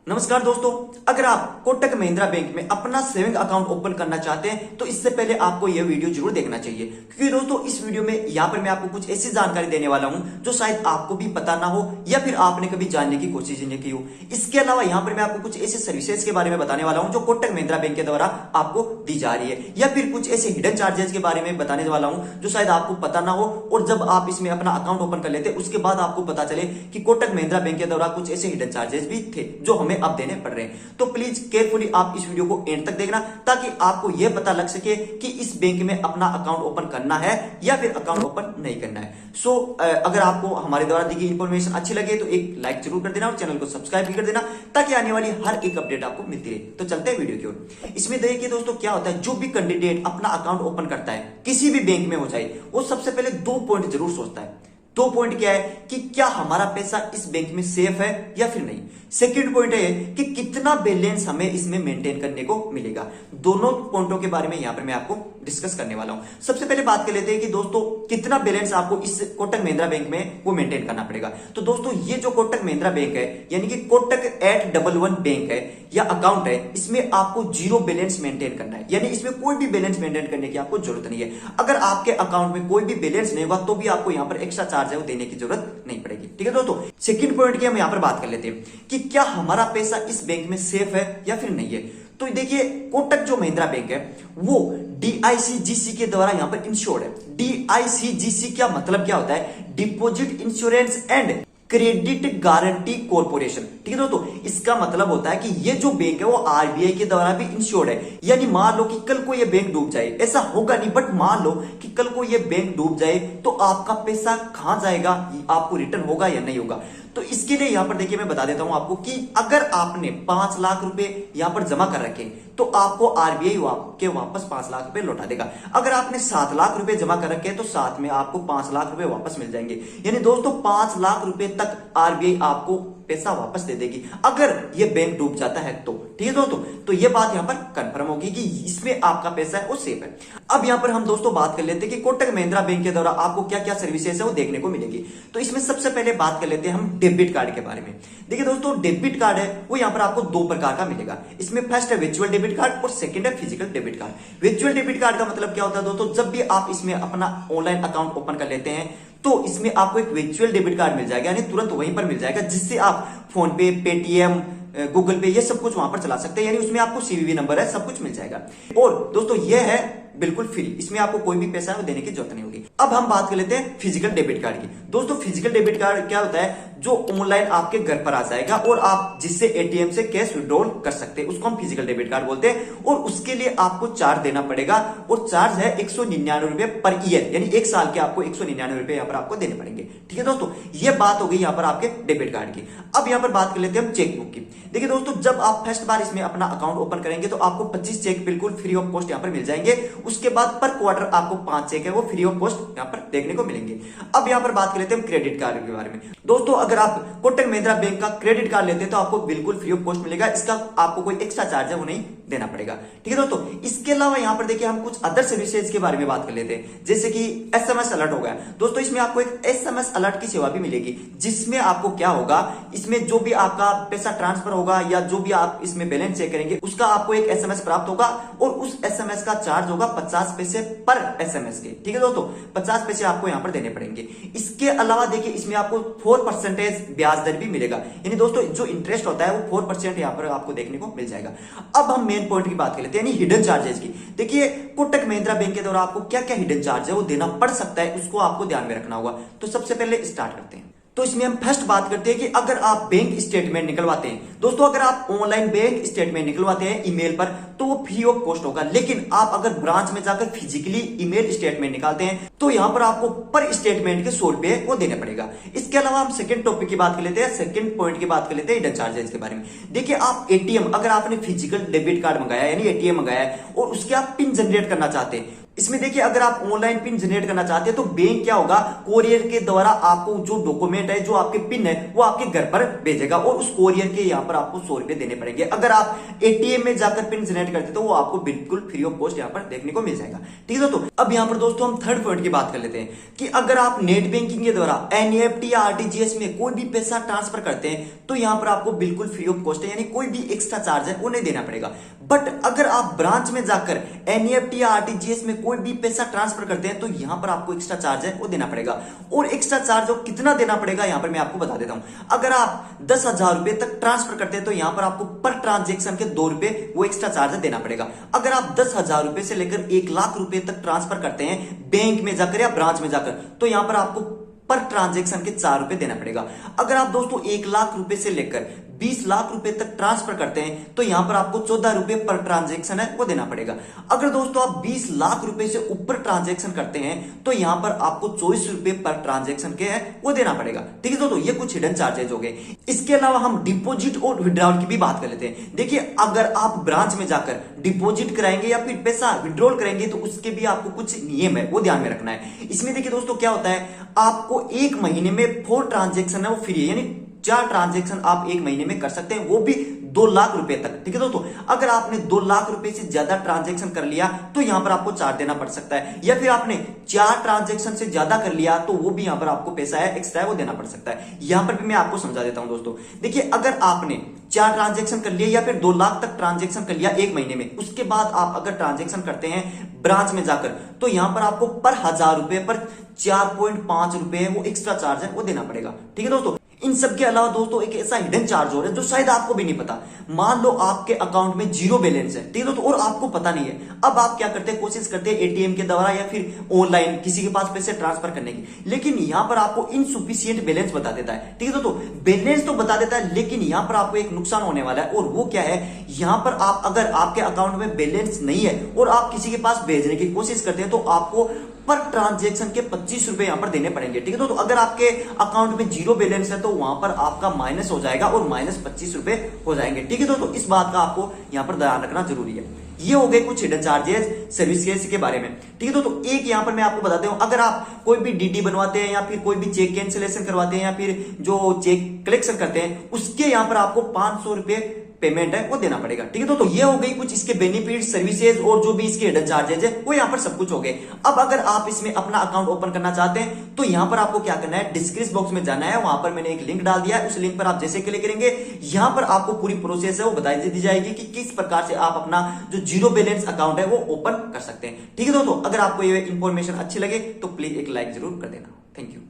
नमस्कार दोस्तों, अगर आप कोटक महिंद्रा बैंक में अपना सेविंग अकाउंट ओपन करना चाहते हैं तो इससे पहले आपको यह वीडियो जरूर देखना चाहिए, क्योंकि दोस्तों इस वीडियो में यहाँ पर मैं आपको कुछ ऐसी जानकारी देने वाला हूं जो शायद आपको भी पता ना हो या फिर आपने कभी जानने की कोशिश नहीं की हो। इसके अलावा यहाँ पर मैं आपको कुछ ऐसे सर्विसेज के बारे में बताने वाला हूँ जो कोटक महिंद्रा बैंक के द्वारा आपको दी जा रही है, या फिर कुछ ऐसे हिडन चार्जेस के बारे में बताने वाला हूँ जो शायद आपको पता ना हो, और जब आप इसमें अपना अकाउंट ओपन कर लेते उसके बाद आपको पता चले कि कोटक महिंद्रा बैंक के द्वारा कुछ ऐसे हिडन चार्जेस भी थे जो हमें अब देने पड़ रहे हैं। तो प्लीज केयरफुली आप इस वीडियो को एंड तक देखना ताकि आपको यह पता लग सके कि इस बैंक में अपना अकाउंट ओपन करना है या फिर अकाउंट ओपन नहीं करना है। अगर आपको हमारे द्वारा दी गई इंफॉर्मेशन अच्छी लगे तो एक लाइक जरूर कर देना और चैनल को सब्सक्राइब भी कर देना ताकि आने वाली हर एक अपडेट आपको मिलती रहे। तो चलते हैं वीडियो की ओर। इसमें देखिए दोस्तों क्या होता है, जो भी कैंडिडेट अपना अकाउंट ओपन करता है किसी भी बैंक में हो जाए, वो सबसे पहले 2 पॉइंट जरूर सोचता है। 2 पॉइंट क्या है कि क्या हमारा पैसा इस बैंक में सेफ है या फिर नहीं। सेकंड पॉइंट है कि कितना बैलेंस हमें इसमें मेंटेन करने को मिलेगा। दोनों पॉइंटों के बारे में यहां पर मैं आपको डिस्कस करने वाला हूं। सबसे पहले बात कर लेते हैं कि दोस्तों कितना बैलेंस आपको इस कोटक महिंद्रा बैंक में वो मेंटेन करना पड़ेगा। तो दोस्तों ये जो कोटक महिंद्रा बैंक है यानी कि कोटक 811 बैंक है या अकाउंट है, इसमें आपको 0 बैलेंस मेंटेन करना है, यानी इसमें कोई भी बैलेंस मेंटेन करने की आपको जरूरत नहीं है। अगर आपके अकाउंट में कोई भी बैलेंस नहीं होगा तो भी आपको यहां पर एक्स्ट्रा चार्ज है वो देने की जरूरत नहीं पड़ेगी। ठीक है दोस्तों, सेकंड पॉइंट की हम यहां पर बात कर लेते हैं कि क्या हमारा पैसा इस बैंक में सेफ है या फिर नहीं है। तो देखिए कोटक जो महिंद्रा बैंक है वो DICGC के द्वारा यहां पर इंश्योर्ड है। DICGC क्या मतलब क्या होता है, deposit insurance and credit guarantee corporation. ठीक है दोस्तों, इसका मतलब होता है कि ये जो बैंक है वो RBI के द्वारा भी इंश्योर्ड है। यानी मान लो कि कल को ये बैंक डूब जाए, ऐसा होगा नहीं बट मान लो कि कल को ये बैंक डूब जाए तो आपका पैसा कहां जाएगा, आपको रिटर्न होगा या नहीं होगा। तो इसके लिए यहां पर देखिए मैं बता देता हूं आपको कि अगर आपने 5 लाख रुपए यहां पर जमा कर रखे तो आपको RBI के वापस 5 लाख रुपए लौटा देगा। अगर आपने 7 लाख रुपए जमा कर रखे तो साथ में आपको 5 लाख रुपए वापस मिल जाएंगे। यानी दोस्तों 5 लाख रुपए तक RBI आपको पैसा वापस दे देगी अगर ये बैंक डूब जाता है तो। ठीक है दोस्तों, तो ये बात यहां पर कंफर्म होगी कि इसमें आपका पैसा है वो सेफ है। अब यहां पर हम दोस्तों बात कर लेते हैं कि कोटक महिंद्रा बैंक के द्वारा आपको क्या क्या सर्विसेज है वो देखने को मिलेगी। तो इसमें सबसे पहले बात कर लेते हैं हम डेबिट कार्ड के बारे में। देखिए दोस्तों डेबिट कार्ड है वो यहां पर आपको 2 प्रकार का मिलेगा। इसमें फर्स्ट है वर्चुअल डेबिट कार्ड और सेकंड है physical debit card. Virtual debit card का मतलब क्या होता है दोस्तों, जब भी आप इसमें अपना ऑनलाइन अकाउंट ओपन कर लेते हैं तो इसमें आपको एक वर्चुअल डेबिट कार्ड मिल जाएगा, यानी तुरंत वहीं पर मिल जाएगा, जिससे आप फोन पे, पेटीएम, गूगल पे ये सब कुछ वहां पर चला सकते हैं। यानी उसमें आपको CVV नंबर है, सब कुछ मिल जाएगा। और दोस्तों ये है बिल्कुल फ्री, इसमें आपको कोई भी पैसा देने की जरूरत नहीं होगी। अब हम बात कर लेते हैं फिजिकल डेबिट कार्ड की। दोस्तों फिजिकल डेबिट कार्ड क्या होता है, जो ऑनलाइन आपके घर पर आ जाएगा और आप जिससे ATM से कैश विड्रॉल कर सकते हैं, उसको हम फिजिकल डेबिट कार्ड बोलते हैं। और उसके लिए आपको चार्ज देना पड़ेगा और चार्ज है 199 रुपए पर ईयर, यानी 1 साल के आपको 199 रुपए यहाँ पर आपको देने पड़ेंगे। ठीक है दोस्तों, ये बात हो गई यहाँ पर आपके डेबिट कार्ड की। अब यहाँ पर बात कर लेते हैं हम चेकबुक की। देखिए दोस्तों जब आप फर्स्ट बार इसमें अपना अकाउंट ओपन करेंगे तो आपको 25 चेक बिल्कुल फ्री ऑफ कॉस्ट यहाँ पर मिल जाएंगे। उसके बाद पर क्वार्टर आपको 5 चेक है वो फ्री ऑफ कॉस्ट यहाँ पर देखने को मिलेंगे। अब यहाँ पर बात कर लेते हैं हम क्रेडिट कार्ड के बारे में। दोस्तों अगर आप कोटक महिंद्रा बैंक का क्रेडिट कार्ड लेते हैं तो आपको बिल्कुल फ्री ऑफ कॉस्ट मिलेगा, इसका आपको कोई एक्स्ट्रा चार्ज है वो नहीं देना पड़ेगा। ठीक है दोस्तों, इसके अलावा यहाँ पर देखिए हम कुछ अदर सर्विसेज के बारे में बात कर लेते हैं, जैसे कि SMS अलर्ट हो गया। दोस्तों इसमें आपको एक SMS अलर्ट की सेवा भी मिलेगी, जिसमें आपको क्या होगा, इसमें जो भी आपका पैसा ट्रांसफर होगा या जो भी आप इसमें बैलेंस चेक करेंगे उसका आपको एक SMS प्राप्त होगा और उस SMS का चार्ज होगा 50 पैसे पर SMS के। ठीक है दोस्तों, 50 पैसे आपको यहाँ पर देने पड़ेंगे। इसके अलावा देखिए इसमें आपको 4% ब्याज दर भी मिलेगा, यानी दोस्तों जो इंटरेस्ट होता है वो 4% यहाँ पर आपको देखने को मिल जाएगा। अब हम मेन पॉइंट की बात कर लेते हैं यानी हिडन चार्जेस की। देखिए कोटक महिंद्रा बैंक के द्वारा आपको क्या क्या हिडन चार्ज है वो देना पड़ सकता है, उसको आपको ध्यान में रखना होगा। तो सबसे पहले स्टार्ट करते हैं। तो इसमें हम फर्स्ट बात करते हैं कि अगर आप बैंक स्टेटमेंट निकलवाते हैं, दोस्तों अगर आप ऑनलाइन बैंक स्टेटमेंट निकलवाते हैं ईमेल पर तो वो फ्री ऑफ कॉस्ट होगा। लेकिन आप अगर ब्रांच में जाकर फिजिकली ईमेल स्टेटमेंट निकालते हैं तो यहां पर आपको पर स्टेटमेंट के 100 रुपए वो देने पड़ेगा। इसके अलावा हम सेकंड टॉपिक की बात कर लेते हैं, सेकंड पॉइंट की बात कर लेते हैं हिडन चार्जेस के बारे में। देखिए आप ATM, अगर आपने फिजिकल डेबिट कार्ड मंगाया यानी ATM मंगाया है और उसके आप पिन जनरेट करना चाहते हैं इसमें देखिए अगर आप ऑनलाइन पिन जनरेट करना चाहते हैं तो बैंक क्या होगा, कोरियर के द्वारा आपको जो डॉक्यूमेंट है, जो आपके पिन है, वो आपके घर पर भेजेगा और उस कोरियर के यहाँ पर आपको 100 रुपए देने पड़ेंगे। अगर आप एटीएम में जाकर पिन जनरेट करते तो वो आपको बिल्कुल फ्री ऑफ कॉस्ट यहाँ पर देखने को मिल जाएगा। ठीक है दोस्तों, अब यहाँ पर दोस्तों हम थर्ड पॉइंट की बात कर लेते हैं कि अगर आप नेट बैंकिंग के द्वारा एनईएफटी या आरटीजीएस में कोई भी पैसा ट्रांसफर करते हैं तो यहाँ पर आपको बिल्कुल फ्री ऑफ कॉस्ट है, यानी कोई भी एक्स्ट्रा चार्ज है वो नहीं देना पड़ेगा। बट अगर आप ब्रांच में जाकर एनईएफटी या आरटीजीएस में कोई भी पैसा ट्रांसफर करते हैं तो यहां पर आपको एक्स्ट्रा चार्ज है वो देना पड़ेगा। और एक्स्ट्रा चार्ज वो कितना देना पड़ेगा यहां पर मैं आपको बता देता हूं। अगर आप 10,000 रुपए तक ट्रांसफर करते हैं तो यहां पर आपको पर ट्रांजेक्शन के 2 रुपए वो एक्स्ट्रा चार्ज देना पड़ेगा। अगर आप 10,000 रुपए से लेकर 1,00,000 रुपए तक ट्रांसफर करते हैं बैंक में जाकर या ब्रांच में जाकर तो यहां पर आपको पर ट्रांजेक्शन के 4 रुपए देना पड़ेगा। अगर आप दोस्तों 1,00,000 रुपए से लेकर 20 लाख रुपए तक ट्रांसफर करते हैं तो यहां पर आपको 14 रुपए पर ट्रांजेक्शन है वो देना पड़ेगा। अगर दोस्तों आप 20 लाख रुपए से ऊपर ट्रांजेक्शन करते हैं तो यहां पर आपको 24 रुपए पर ट्रांजेक्शन के है वो देना पड़ेगा। ठीक है दोस्तों, ये कुछ हिडन चार्जेज हो गए। इसके अलावा हम डिपॉजिट और विड्रॉल की भी बात कर लेते हैं। देखिए अगर आप ब्रांच में जाकर डिपॉजिट कराएंगे या फिर पैसा विड्रॉल करेंगे तो उसके भी आपको कुछ नियम है वो ध्यान में रखना है। इसमें देखिए दोस्तों क्या होता है, आपको 1 महीने में 4 ट्रांजेक्शन है वो फ्री है, यानी 4 ट्रांजेक्शन आप 1 महीने में कर सकते हैं, वो भी 2 लाख रुपए तक। ठीक है दोस्तों, अगर आपने 2 लाख रुपए से ज्यादा ट्रांजेक्शन कर लिया तो यहां पर आपको चार्ज देना पड़ सकता है, या फिर आपने 4 ट्रांजेक्शन से ज्यादा कर लिया तो वो भी यहां पर आपको पैसा है एक्स्ट्रा है वो देना पड़ सकता है। यहां पर भी मैं आपको समझा देता हूं दोस्तों। देखिए अगर आपने 4 ट्रांजेक्शन कर लिया या फिर 2 लाख तक ट्रांजेक्शन कर लिया 1 महीने में, उसके बाद आप अगर ट्रांजेक्शन करते हैं ब्रांच में जाकर तो यहां पर आपको पर 1,000 रुपए पर 4.5 रुपए वो एक्स्ट्रा चार्ज है वो देना पड़ेगा। ठीक है दोस्तों, इन सब के अलावा दोस्तों एक ऐसा हिडन चार्ज हो रहा है जो शायद आपको भी नहीं पता। मान लो आपके अकाउंट में 0 बैलेंस है, ठीक है दोस्तों, और आपको पता नहीं है। अब आप क्या करते हैं, कोशिश करते हैं एटीएम के द्वारा या फिर ऑनलाइन किसी के पास पैसे ट्रांसफर करने की, लेकिन यहां पर आपको इनसुफिशियंट बैलेंस बता देता है। ठीक है दोस्तों, बैलेंस तो बता देता है लेकिन यहां पर आपको एक नुकसान होने वाला है, और वो क्या है, यहां पर आप अगर आपके अकाउंट में बैलेंस नहीं है और आप किसी के पास भेजने की कोशिश करते हैं तो आपको पर ट्रांजेक्शन के 25 रुपए यहां पर देने पड़ेंगे। ठीक है तो अगर आपके अकाउंट में 0 बैलेंस है तो वहां पर आपका माइनस हो जाएगा और माइनस 25 रुपए हो जाएंगे। ठीक है तो इस बात का आपको यहां पर ध्यान रखना जरूरी है। ये हो गए कुछ हिडन चार्जेस सर्विस केस के बारे में। ठीक है तो एक यहां पर मैं आपको बताता हूं, अगर आप कोई भी डीडी बनवाते हैं या फिर कोई भी चेक कैंसिलेशन करवाते हैं या फिर जो चेक कलेक्शन करते हैं उसके यहां पर आपको 500 रुपए पेमेंट है वो देना पड़ेगा। ठीक है तो ये हो गई कुछ इसके बेनिफिट, सर्विसेज और जो भी इसके हिडन चार्जेज है वो यहाँ पर सब कुछ हो गए। अब अगर आप इसमें अपना अकाउंट ओपन करना चाहते हैं तो यहाँ पर आपको क्या करना है, डिस्क्रिप्शन बॉक्स में जाना है, वहां पर मैंने एक लिंक डाल दिया है, उस लिंक पर आप जैसे क्लिक करेंगे यहाँ पर आपको पूरी प्रोसेस है वो बता दी जाएगी कि किस प्रकार से आप अपना जो 0 बैलेंस अकाउंट है वो ओपन कर सकते हैं। ठीक है दोस्तों, अगर आपको ये इंफॉर्मेशन अच्छी लगे तो प्लीज एक लाइक जरूर कर देना। Thank you.